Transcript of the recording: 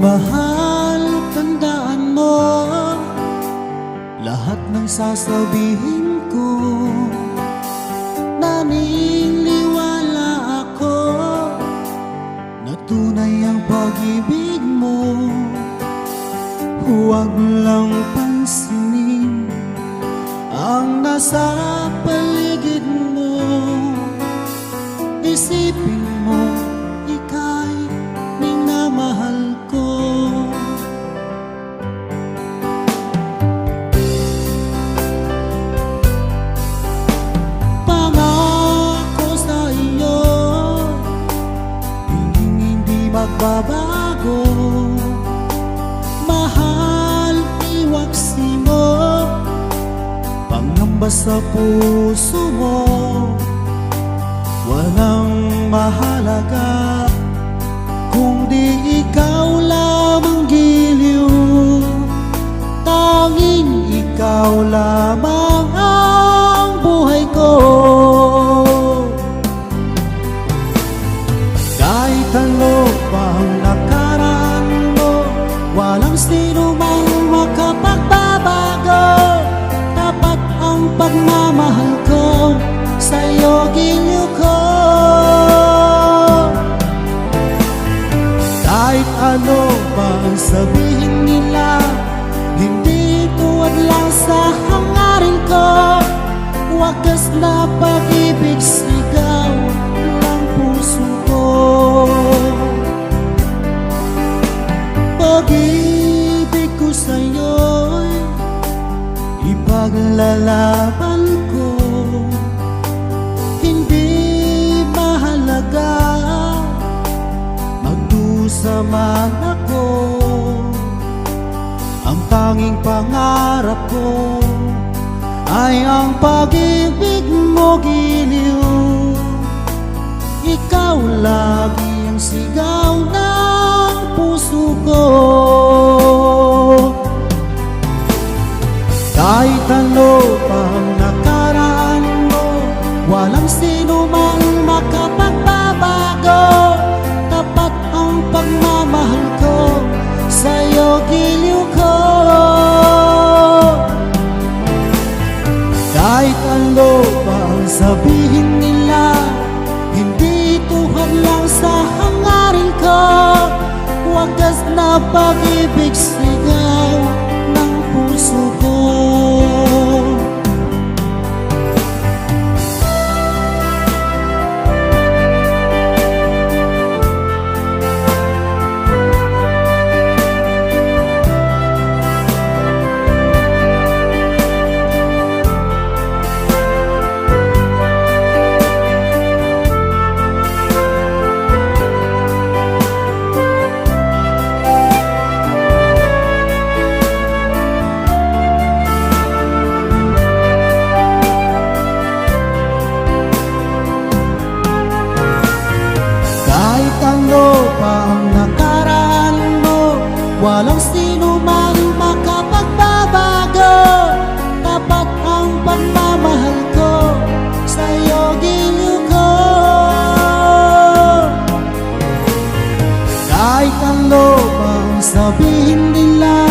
Mahal, tandaan mo lahat ng sasabihin ko. Naniniwala ako na tunay ang pag-ibig mo. Huwag lang pansinin ang nasa paligid mo. Isipin mo, ika'y minamahal ko. Pangako sa iyo, hindi magbabago. Mahal, iwaksi mo pangamba sa puso mo. Walang mahalaga kung di ikaw lamang giliw. Tanging ikaw lamang ang buhay ko. Kahit ano pa ang nakaraan mo, walang sino mang makapagbabago. Tapat ang pagmamahal ko sa'yo, giliw ko. Kahit ano pa ang sabihin nila, hindi tuwad lang sa hangarin ko. Wagas na pag-ibig, sigaw ng puso ko. Pag-ibig ko sa'yo'y ipaglalaban ko. Hindi mahalaga magdusa man ako. Ang tanging pangarap ko ay ang pag-ibig mo, giliw. Ikaw lagi ang sigaw ng puso ko. Kahit ano pa ang nakaraan mo, walang sino man makapagbabago. Tapat ang pagmamahal ko sa'yo, giliw ko. Kahit ano pa ang sabihin nila, hindi tuhad lang sa hangarin ko. Wagas na pag-ibig, sigaw ng puso ko. Ano pa ang nakaraan mo, walang sino man makapagbabago. Tapat ang pagmamahal ko sa'yo, giliw ko. Kahit ano pa ang sabihin nila,